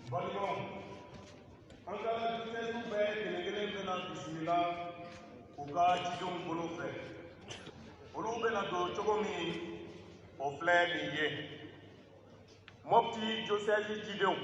Bon, encore c'est tout fait que les gens bismillah au cas où on fait. On peut la do chokomi au fleur lié. Mon petit Joseph Gideon.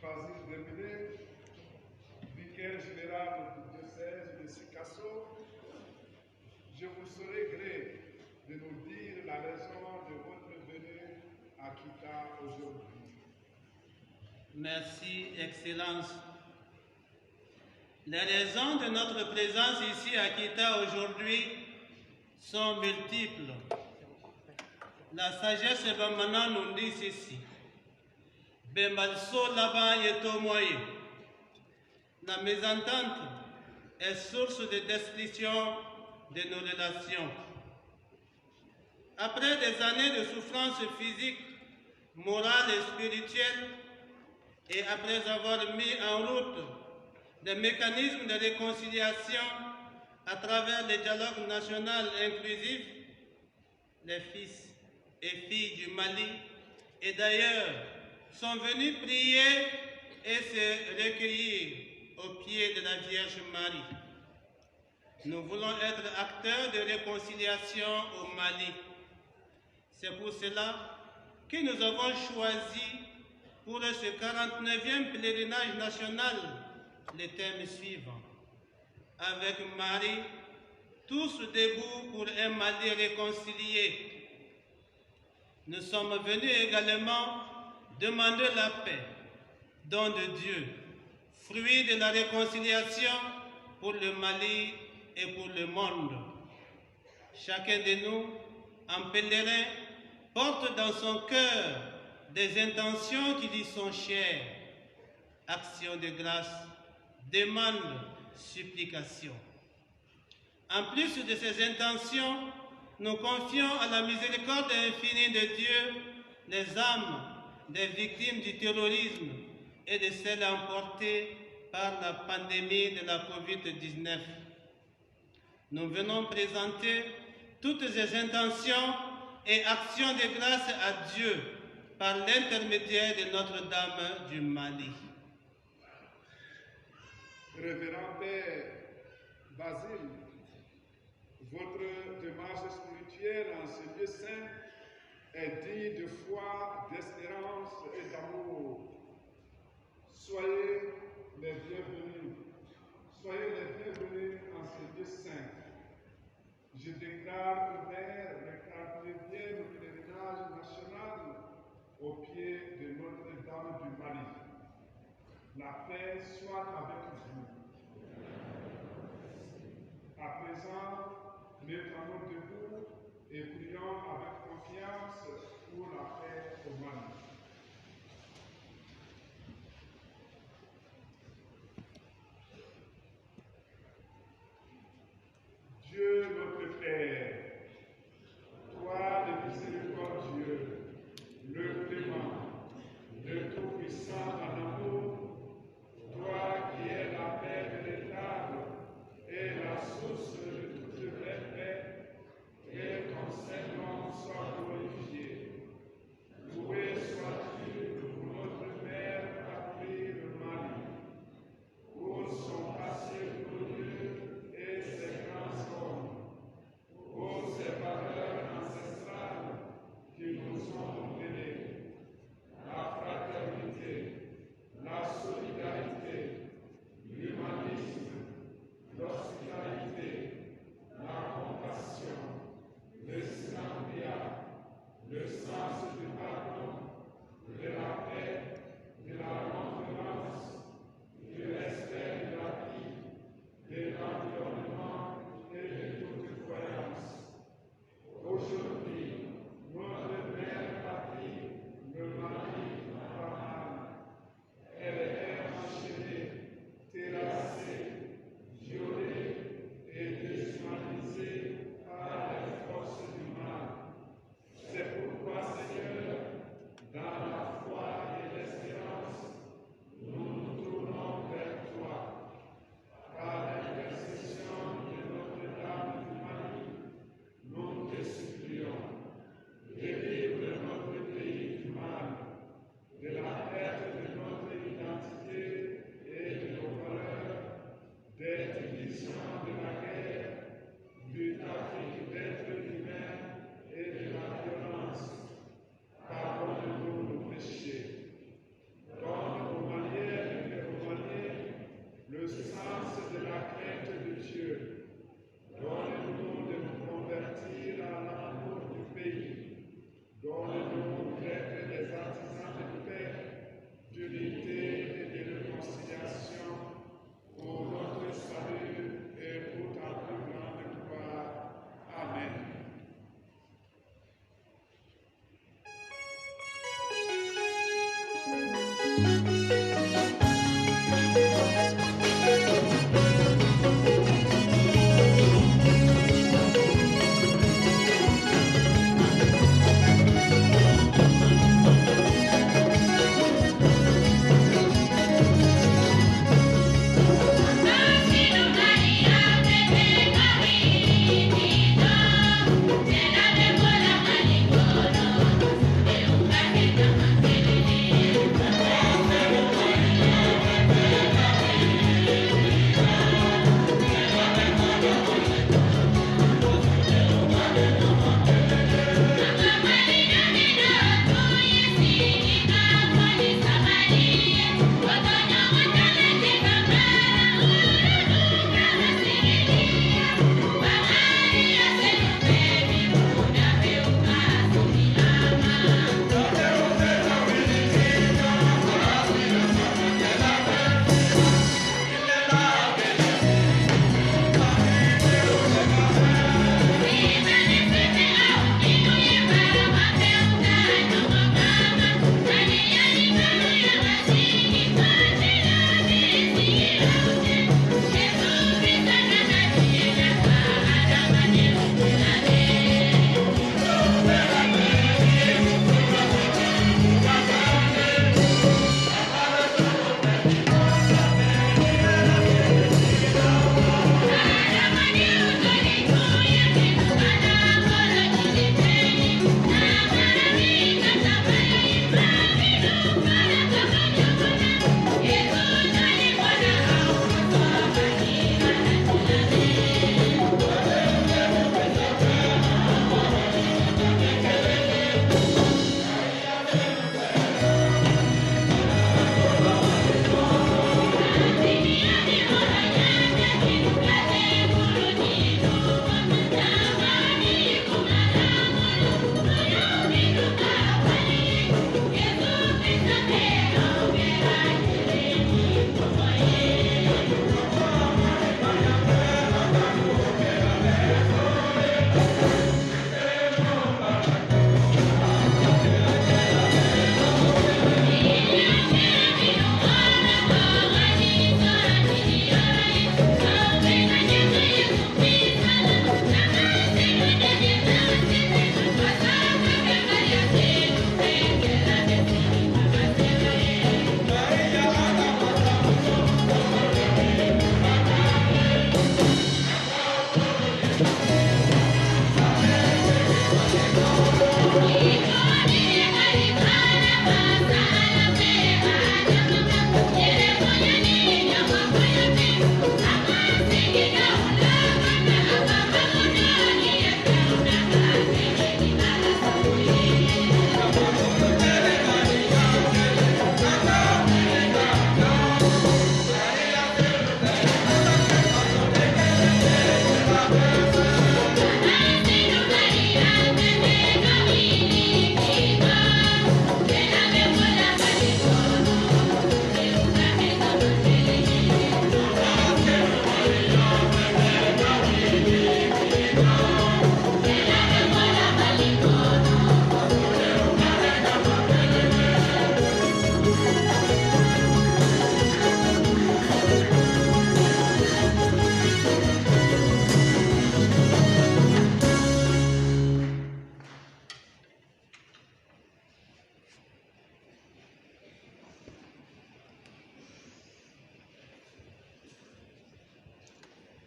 Basile Dembélé, vicaire général du diocèse de Sikasso, je vous serai gré de nous dire la raison de votre venue à Kita aujourd'hui. Merci, Excellence. Les raisons de notre présence ici à Kita aujourd'hui sont multiples. La sagesse Bamana nous dit ceci. Bembalso Laban Yetomoye. La mésentente est source de destruction de nos relations. Après des années de souffrance physique, morale et spirituelle, et après avoir mis en route des mécanismes de réconciliation à travers le dialogue national inclusif, les fils et filles du Mali et d'ailleurs sont venus prier et se recueillir aux pieds de la Vierge Marie. Nous voulons être acteurs de réconciliation au Mali. C'est pour cela que nous avons choisi pour ce 49e pèlerinage national le thème suivant. Avec Marie, tous debout pour un Mali réconcilié. Nous sommes venus également demander la paix, don de Dieu, fruit de la réconciliation pour le Mali et pour le monde. Chacun de nous, en pèlerin, porte dans son cœur des intentions qui lui sont chères. Action de grâce, demande, supplication. En plus de ces intentions, nous confions à la miséricorde infinie de Dieu les âmes des victimes du terrorisme et de celles emportées par la pandémie de la COVID-19. Nous venons présenter toutes ces intentions et actions de grâce à Dieu par l'intermédiaire de Notre-Dame du Mali. Révérend Père Basile, votre démarche spirituelle en ce lieu saint est digne de foi, d'espérance et d'amour. Soyez les bienvenus. Soyez les bienvenus en ce lieu saint. Je déclare ouvert le 49e pèlerinage national au pied de Notre-Dame du Mali. La paix soit avec vous. À présent, mettons-nous debout et prions avec confiance pour la paix au Mali. Dieu notre Père, toi le miséricordieux, le clément, le tout-puissant en amour, toi qui es la paix véritable et la source de toute vraie paix, que ton Saint-Nom soit glorifié. Loué soit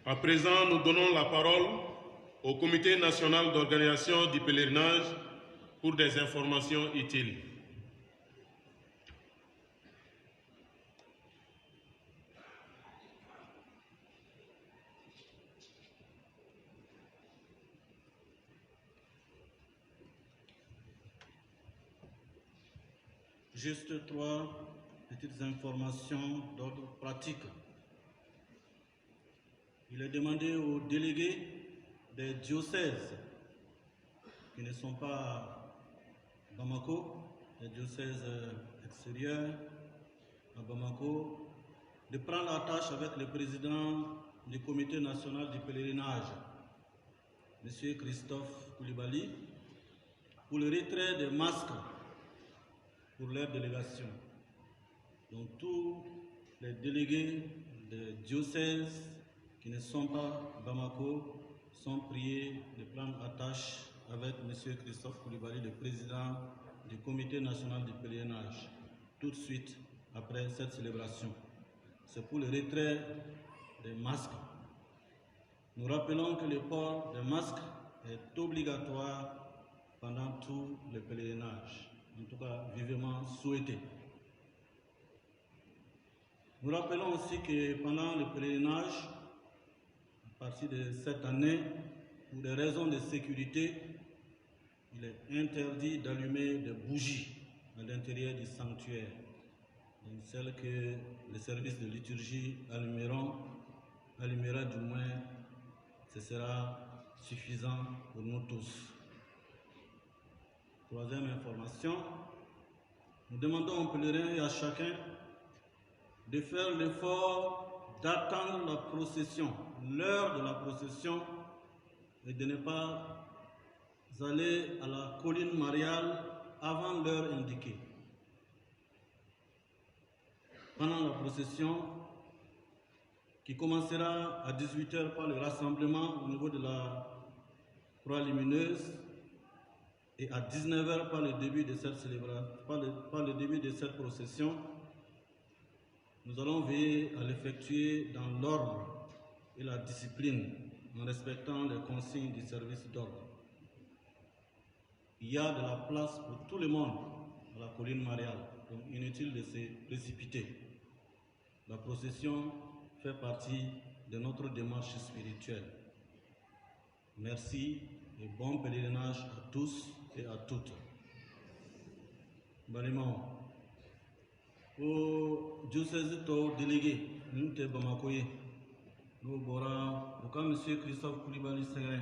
À présent, nous donnons la parole au Comité national d'organisation du pèlerinage pour des informations utiles. Juste 3 petites informations d'ordre pratique. Il est demandé aux délégués des diocèses qui ne sont pas à Bamako, les diocèses extérieurs à Bamako, de prendre la tâche avec le président du comité national du pèlerinage, M. Christophe Koulibaly, pour le retrait des masques pour leur délégation. Donc tous les délégués des diocèses qui ne sont pas Bamako sont priés de prendre attache avec M. Christophe Koulibaly, le président du comité national du pèlerinage, tout de suite après cette célébration. C'est pour le retrait des masques. Nous rappelons que le port des masques est obligatoire pendant tout le pèlerinage. En tout cas, vivement souhaité. Nous rappelons aussi que pendant le pèlerinage, à partir de cette année, pour des raisons de sécurité, il est interdit d'allumer des bougies à l'intérieur du sanctuaire. Donc celles que le service de liturgie allumera du moins, ce sera suffisant pour nous tous. Troisième information, nous demandons aux pèlerins et à chacun de faire l'effort d'attendre la procession, l'heure de la procession, et de ne pas aller à la colline mariale avant l'heure indiquée. Pendant la procession, qui commencera à 18 h par le rassemblement au niveau de la croix lumineuse, et à 19 h par le début de cette célébration, par le début de cette procession, nous allons veiller à l'effectuer dans l'ordre et la discipline, en respectant les consignes du service d'ordre. Il y a de la place pour tout le monde à la colline mariale, donc inutile de se précipiter. La procession fait partie de notre démarche spirituelle. Merci et bon pèlerinage à tous et à toutes. Balimao, au diocèse to délégué, nous te Bamakoye, nous bora, au cas monsieur Christophe Koulibaly Segre,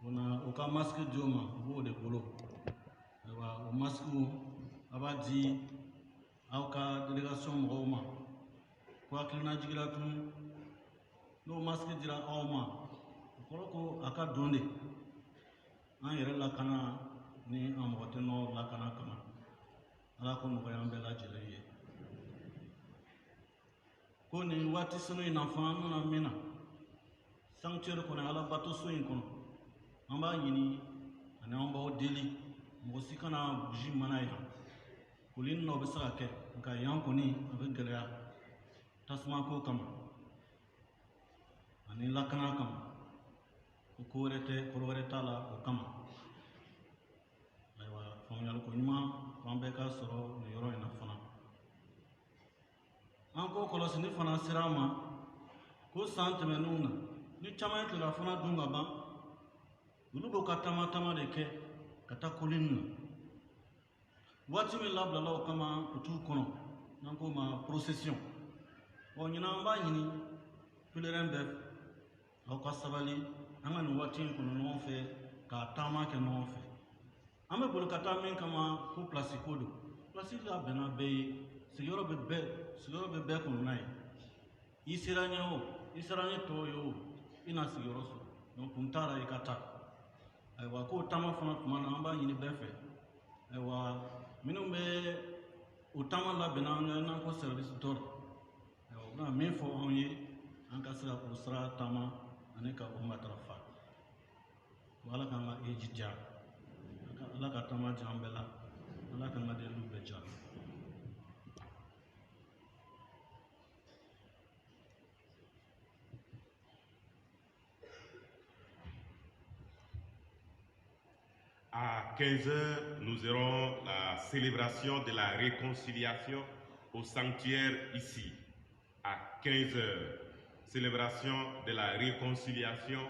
on a au cas masque Dioma, vous de Polo, au masque Abadi, au cas délégation Roma, quoi qu'il n'a dit là tout, nos masques dira Aoma, Koroko aka donde. An yɛrɛ lakana ni an mɔgɔ tɛ nɔ lakana kama ala ko nɔgɔya an bɛɛ lajɛlen ye ko nin waati sinu in na fana an nana min na sanctuaire kɔnɔ ala bato so in kɔnɔ an b'a ɲini ani an b'aw deli mɔgɔ si kana buji mana yan kolini na o bɛ se ka kɛ nka yan kɔni a bɛ gɛlɛya tasuma ko kama ani lakana kama ko wɛrɛ tɛ kɔrɔ wɛrɛ t'a la o kama ayiwa faamuyali ko ɲuman k'an bɛɛ ka sɔrɔ nin yɔrɔ in na fana an ko kɔlɔsili fana sera an ma ko san tɛmɛnenw na ni caman ye tilelafana dun ka ban olu b'o ka taama de kɛ ka taa kolini na waati min labilala o kama o t'u kɔnɔ n'an k'o ma procession ɲinan an b'a ɲini pèlerin bɛɛ aw ka sabali an ka nin waati in kɔnɔ ɲɔgɔn fɛ k'a taama kɛ ɲɔgɔn fɛ an bɛ boli ka taa min kama ko pilasi ko don pilasi labɛnna bɛɛ ye sigiyɔrɔ bɛ bɛɛ kɔnɔna ye i sera ɲɛ o i sera ɲɛ tɔw ye o i na sigiyɔrɔ sɔrɔ donc kun t'a la i ka taa ayiwa k'o taama fana tuma na an b'a ɲini bɛɛ fɛ ayiwa minnu bɛ o taama labɛnna an ye n'an ko service d'ordre ayiwa u bɛna min fɔ anw ye an ka se ka o sira taama ani ka o matarafa ala k'an ka eji diya ala ka taama diya an bɛɛ la ala k'an ka deliw bɛɛ diya 15 h, nous aurons la célébration de la réconciliation au sanctuaire ici. À 15 h, célébration de la réconciliation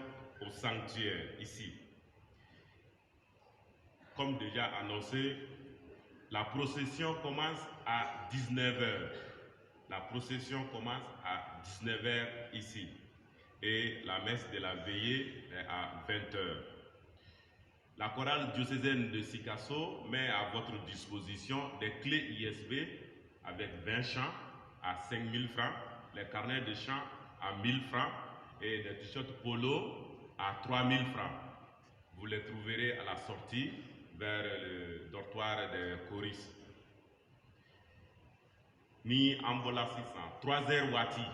au sanctuaire ici. Comme déjà annoncé, la procession commence à 19 h. La procession commence à 19 h ici. Et la messe de la veillée est à 20 h. La chorale diocésaine de Sikasso met à votre disposition des clés ISB avec 20 chants à 5 000 francs, les carnets de chants à 1 000 francs et des t-shirts polo à 3 000 francs. Vous les trouverez à la sortie vers le dortoir des choristes. Ni ambola 600, 3 h wati,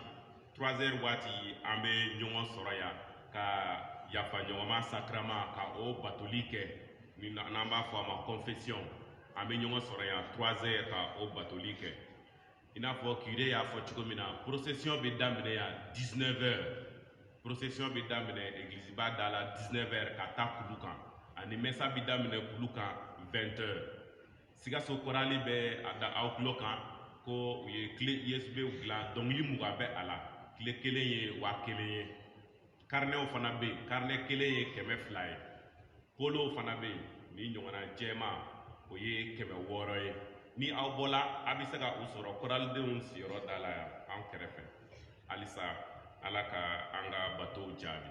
3 h wati ambe nyongo soraya ka yafa nyongoma sakrama ka o batolike ni namba fo ma confession ambe nyongo soraya 3 h ka o batolike ina fo curé ya fo chikomina procession be damine ya 19 h procession be damine église ba dala 19 h ka ta kulukan ani messa be damine kulukan 20 h Sikasso korali be ada outlook ko ye clé USB ugla donc yi muga be ala clé kelen ye wa kelen ye carnet o fana be carnet kelen ye kɛmɛ fila ye polo fana be ni ɲɔgɔnna jɛma o ye 600 ye ni aw bɔla a bɛ se ka u sɔrɔ koralidenw siyɔrɔ da la yan an kɛrɛfɛ halisa ala ka an ka batow jaabi.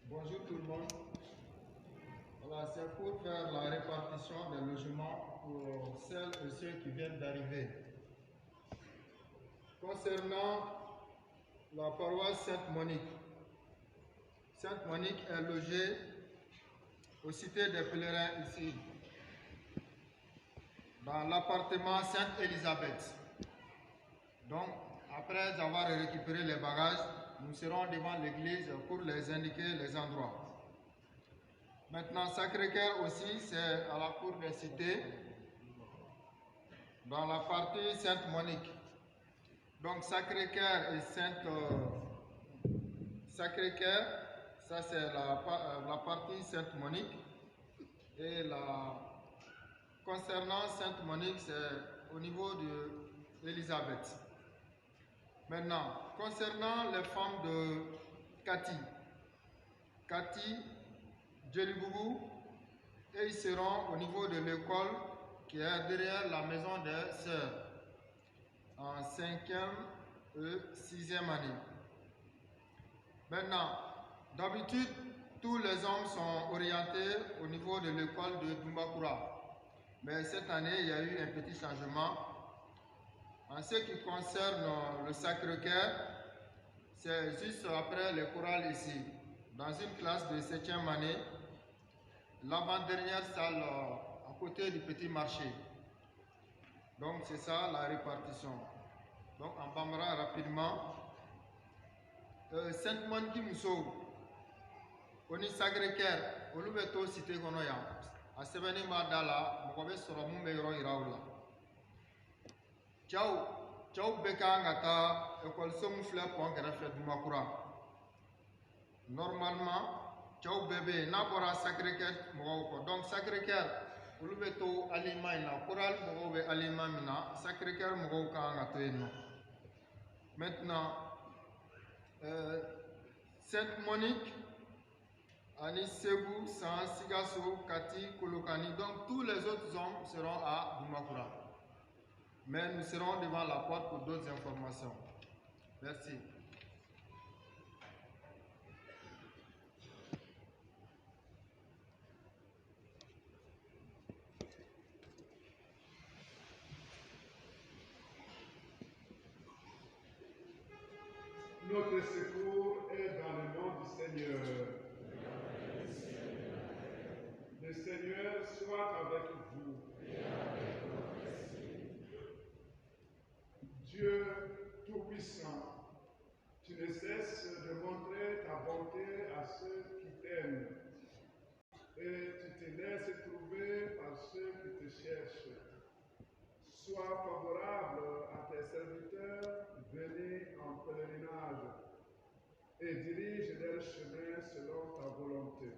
Bonjour tout le monde. Voilà, c'est pour faire la répartition des logements pour celles et ceux qui viennent d'arriver. Concernant la paroisse Sainte-Monique, Sainte-Monique est logée aux cités des pèlerins ici, dans l'appartement Sainte-Élisabeth. Donc, après avoir récupéré les bagages, nous serons devant l'église pour les indiquer les endroits. Maintenant, Sacré-Cœur aussi, c'est à la cour des cités, dans la partie Sainte-Monique. Donc, Sacré-Cœur et Sacré-Cœur, ça c'est la partie Sainte-Monique. Et concernant Sainte-Monique, c'est au niveau de l'Élisabeth. Maintenant, concernant les femmes de Cathy, Djelibougou, et ils seront au niveau de l'école qui est derrière la maison des sœurs, en 5e et 6e année. Maintenant, d'habitude, tous les hommes sont orientés au niveau de l'école de Dumbakura. Mais cette année, il y a eu un petit changement. En ce qui concerne le Sacré-Cœur, c'est juste après le choral ici, dans une classe de 7e année, l'avant-dernière salle à côté du petit marché. Donc c'est ça la répartition. Donc en Bambara rapidement, Sainte-Monique Mousso, on est Sacré-Cœur, on l'ouvre cité Gonoya, à Seveni Madala, Mokobe Soromou Meiro Iraoula. Ciao beka ngata école somu fleur pour faire du makura. Normalement, ciao bébé n'abora Sacré-Cœur moko. Donc Sacré-Cœur, ulu beto aliment na choral moko be aliment mina Sacré-Cœur moko ka ngata eno. Maintenant, Sainte-Monique, Anis Sebou, San Sikasso, Cathy, Kolokani. Donc tous les autres hommes seront à Dumakura. Mais nous serons devant la porte pour d'autres informations. Merci. Notre secours est dans le nom du Seigneur. Le Seigneur soit avec vous. Dieu Tout-Puissant, tu ne cesses de montrer ta bonté à ceux qui t'aiment et tu laisse trouver par ceux qui te cherchent. Sois favorable à tes serviteurs venus en pèlerinage et dirige leur chemin selon ta volonté.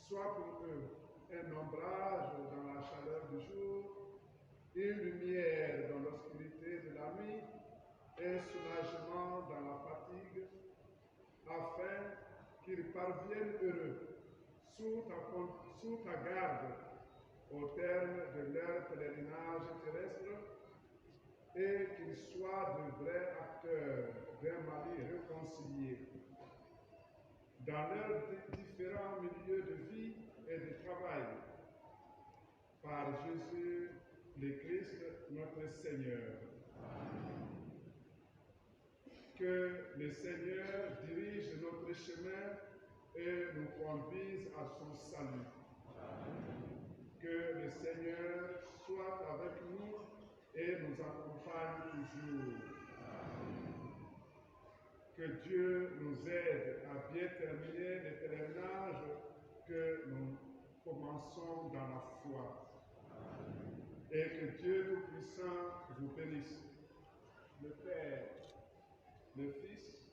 Sois pour eux un ombrage dans la chaleur du jour, une lumière dans l'obscurité de la nuit, un soulagement dans la fatigue, afin qu'ils parviennent heureux sous ta garde au terme de leur pèlerinage terrestre et qu'ils soient de vrais acteurs d'un Mali réconcilié. Dans leurs différents milieux de vie et de travail, par Jésus le Christ, notre Seigneur. Que le Seigneur dirige notre chemin et nous conduise à son salut. Que le Seigneur soit avec nous et nous accompagne toujours. Que Dieu nous aide à bien terminer le pèlerinage que nous commençons dans la foi. Et que Dieu Tout-Puissant vous bénisse, le Père, le Fils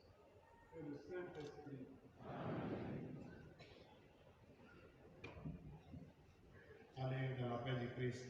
et le Saint-Esprit. Allez dans la paix du Christ.